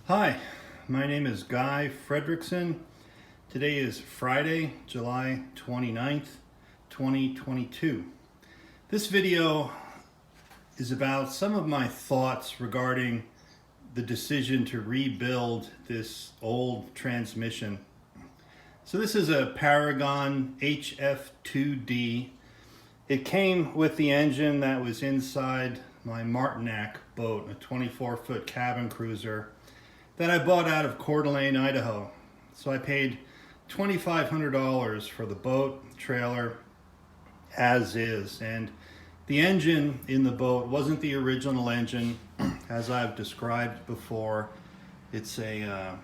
Hi, my name is Guy Fredrickson. Today is Friday, July 29th, 2022. This video is about some of my thoughts regarding the decision to rebuild this old transmission. So this is a Paragon HF2D. It came with the engine that was inside my Martinak boat, a 24-foot cabin cruiser that I bought out of Coeur d'Alene, Idaho. So I paid $2,500 for the boat, trailer, as is. And the engine in the boat wasn't the original engine, as I've described before. It's a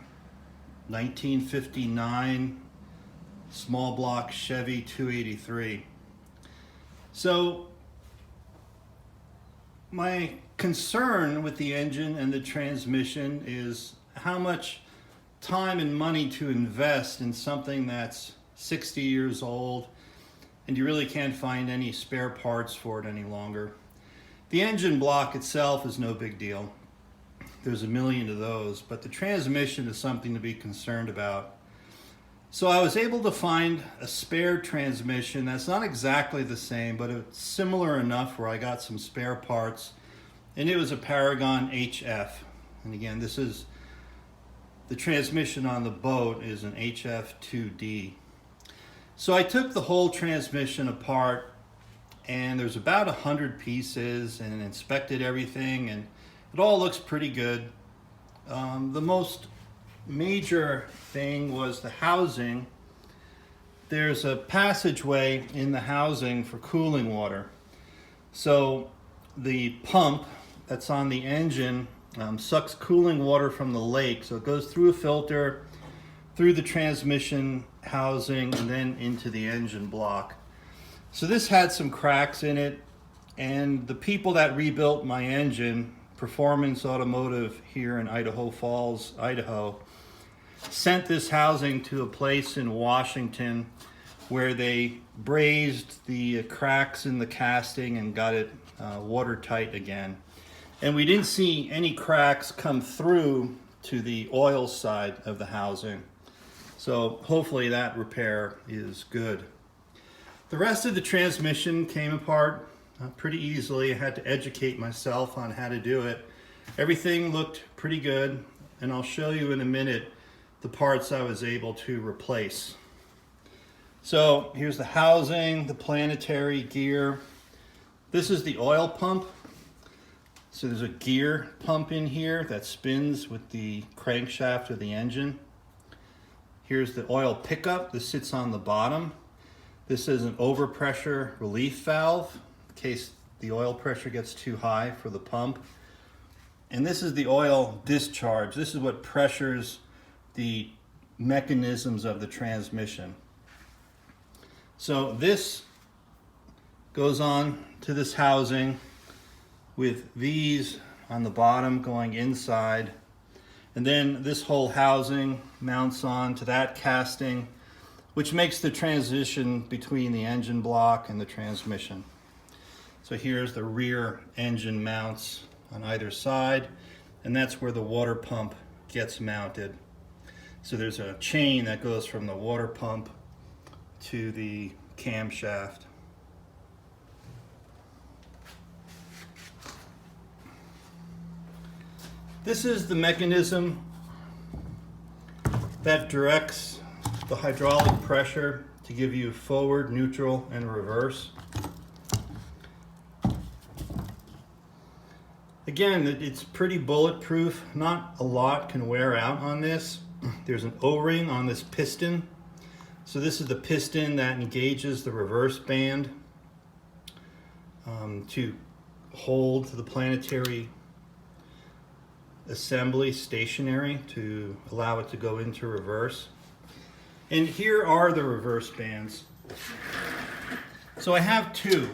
1959 small block Chevy 283. So my concern with the engine and the transmission is how much time and money to invest in something that's 60 years old and you really can't find any spare parts for it any longer. The engine block itself is no big deal. There's a million of those, but the transmission is something to be concerned about. So I was able to find a spare transmission that's not exactly the same, but it's similar enough where I got some spare parts, and it was a Paragon HF. And again, this is the transmission on the boat is an HF2D. So I took the whole transmission apart, and there's about 100 pieces, and inspected everything, and it all looks pretty good. The most major thing was the housing. There's a passageway in the housing for cooling water. So the pump that's on the engine sucks cooling water from the lake. So it goes through a filter, through the transmission housing, and then into the engine block. So this had some cracks in it, and the people that rebuilt my engine, Performance Automotive here in Idaho Falls, Idaho, sent this housing to a place in Washington where they brazed the cracks in the casting and got it watertight again. And we didn't see any cracks come through to the oil side of the housing. So hopefully that repair is good. The rest of the transmission came apart pretty easily. I had to educate myself on how to do it. Everything looked pretty good, and I'll show you in a minute the parts I was able to replace. So here's the housing, the planetary gear. This is the oil pump. So there's a gear pump in here that spins with the crankshaft of the engine. Here's the oil pickup. This sits on the bottom. This is an overpressure relief valve in case the oil pressure gets too high for the pump. And this is the oil discharge. This is what pressures the mechanisms of the transmission. So this goes on to this housing with these on the bottom going inside, and then this whole housing mounts on to that casting, which makes the transition between the engine block and the transmission. So here's the rear engine mounts on either side, and that's where the water pump gets mounted. So there's a chain that goes from the water pump to the camshaft. This is the mechanism that directs the hydraulic pressure to give you forward, neutral, and reverse. Again, it's pretty bulletproof. Not a lot can wear out on this. There's an O-ring on this piston. So this is the piston that engages the reverse band to hold the planetary assembly stationary to allow it to go into reverse. And here are the reverse bands. So I have two.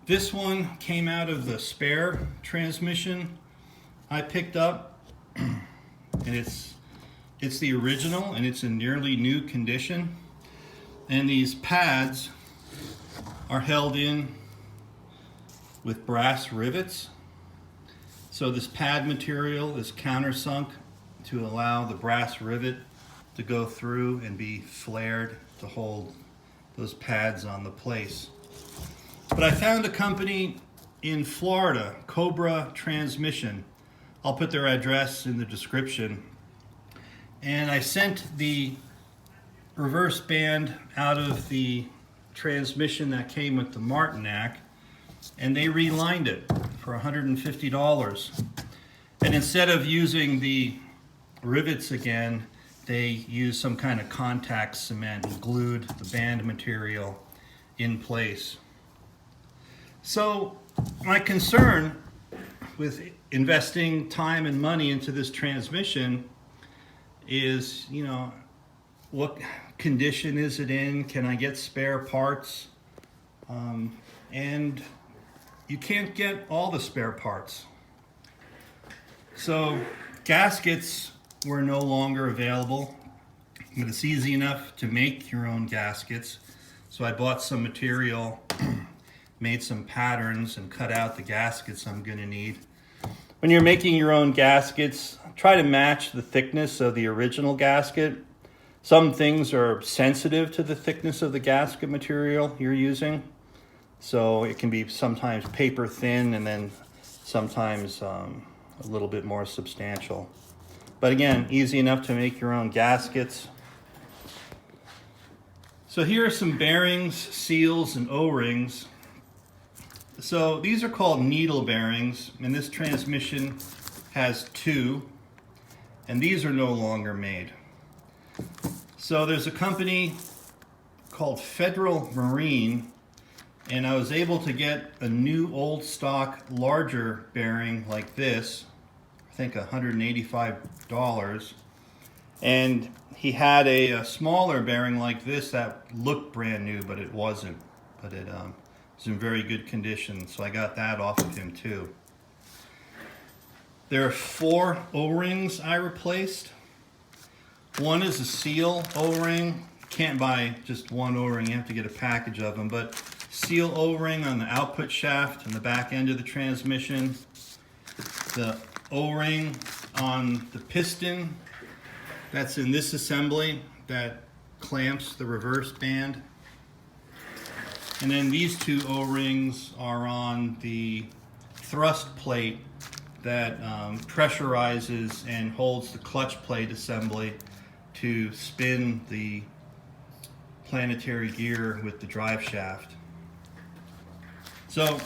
This one came out of the spare transmission I picked up, and it's the original, and it's in nearly new condition. And these pads are held in with brass rivets. So this pad material is countersunk to allow the brass rivet to go through and be flared to hold those pads on the place. But I found a company in Florida, Cobra Transmission. I'll put their address in the description. And I sent the reverse band out of the transmission that came with the Martignac, and they relined it for $150. And instead of using the rivets again, they used some kind of contact cement and glued the band material in place. So my concern with investing time and money into this transmission is, what condition is it in? Can I get spare parts? And you can't get all the spare parts. So gaskets were no longer available, but it's easy enough to make your own gaskets. So I bought some material, made some patterns, and cut out the gaskets I'm going to need. When you're making your own gaskets, try to match the thickness of the original gasket. Some things are sensitive to the thickness of the gasket material you're using. So it can be sometimes paper thin and then sometimes a little bit more substantial. But again, easy enough to make your own gaskets. So here are some bearings, seals, and O-rings. So these are called needle bearings, and this transmission has 2, and these are no longer made. So there's a company called Federal Marine, and I was able to get a new old stock larger bearing like this, I think $185. And he had a smaller bearing like this that looked brand new, but it wasn't. But it was in very good condition, so I got that off of him too. There are 4 O-rings I replaced. One is a seal O-ring. You can't buy just one O-ring, you have to get a package of them. But seal O-ring on the output shaft and the back end of the transmission. The O-ring on the piston that's in this assembly that clamps the reverse band. And then these 2 O-rings are on the thrust plate that pressurizes and holds the clutch plate assembly to spin the planetary gear with the drive shaft. So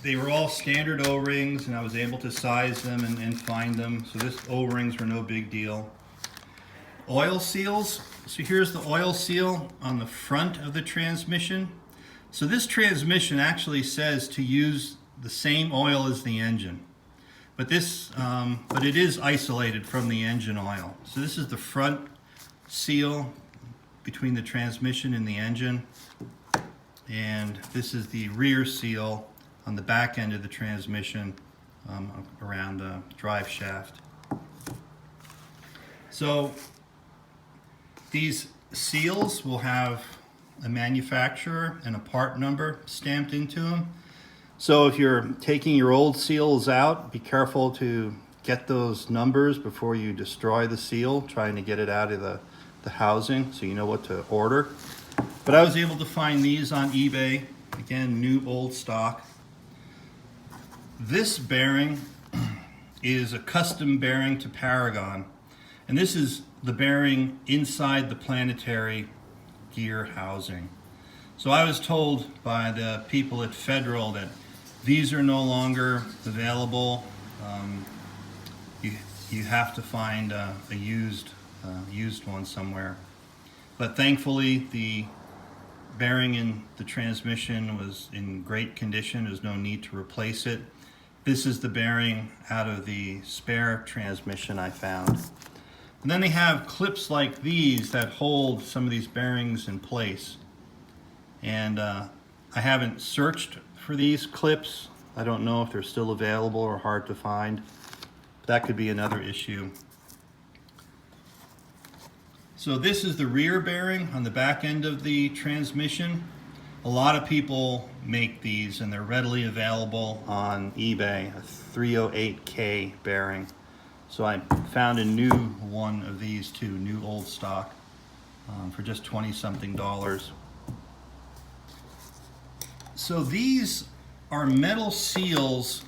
they were all standard O-rings, and I was able to size them and find them. So this O-rings were no big deal. Oil seals. So here's the oil seal on the front of the transmission. So this transmission actually says to use the same oil as the engine, but it is isolated from the engine oil. So this is the front seal between the transmission and the engine, and this is the rear seal on the back end of the transmission around the drive shaft. So these seals will have a manufacturer and a part number stamped into them. So if you're taking your old seals out, be careful to get those numbers before you destroy the seal, trying to get it out of the housing so you know what to order. But I was able to find these on eBay, again, new old stock. This bearing is a custom bearing to Paragon, and this is the bearing inside the planetary gear housing. So I was told by the people at Federal that these are no longer available. You have to find a used one somewhere. But thankfully, the bearing in the transmission was in great condition. There's no need to replace it. This is the bearing out of the spare transmission I found. And then they have clips like these that hold some of these bearings in place. And I haven't searched for these clips. I don't know if they're still available or hard to find. That could be another issue. So this is the rear bearing on the back end of the transmission. A lot of people make these and they're readily available on eBay, a 308K bearing. So I found a new one of these too, new old stock, for just 20-something dollars. So these are metal seals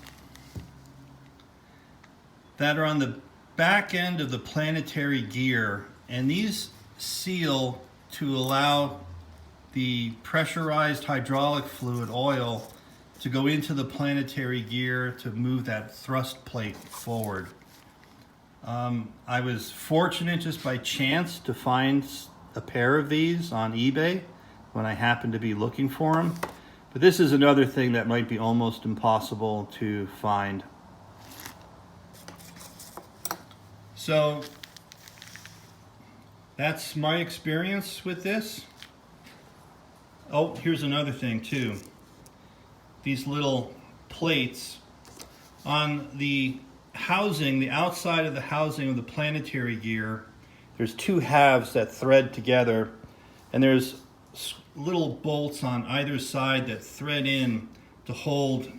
that are on the back end of the planetary gear, and these seal to allow the pressurized hydraulic fluid oil to go into the planetary gear to move that thrust plate forward. I was fortunate just by chance to find a pair of these on eBay when I happened to be looking for them. But this is another thing that might be almost impossible to find. So that's my experience with this. Oh, here's another thing too. These little plates on the housing, the outside of the housing of the planetary gear, there's two halves that thread together, and there's little bolts on either side that thread in to hold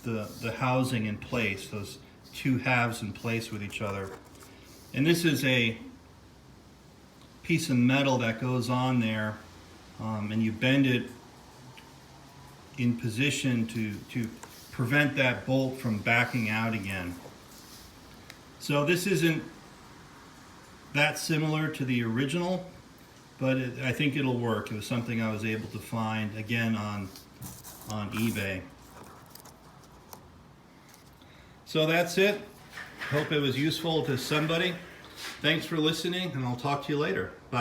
the housing in place, those two halves in place with each other. And this is a piece of metal that goes on there, and you bend it in position to prevent that bolt from backing out again. So this isn't that similar to the original, but I think it'll work. It was something I was able to find again on eBay. So that's it. Hope it was useful to somebody. Thanks for listening, and I'll talk to you later. Bye.